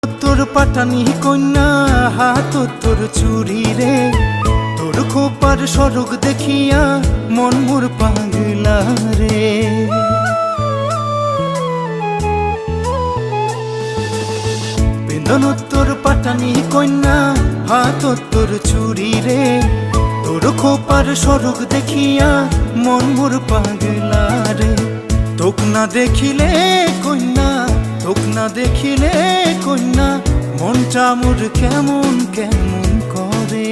তোর পাটানি কন্যা হাত তোর চুরি রে, তোর খোপার সড়ক দেখিয়া মন মোর পাগলা রে। বেদন তোর পাটানি কন্যা হাত তোর চুরি রে, তোর খোপার সড়ক দেখিয়া মন মোর পাগলা রে। তোক না দেখিলে কন্যা, তোক না দেখিলে কন্যা, মনটা মোর কেমন কেমন করে।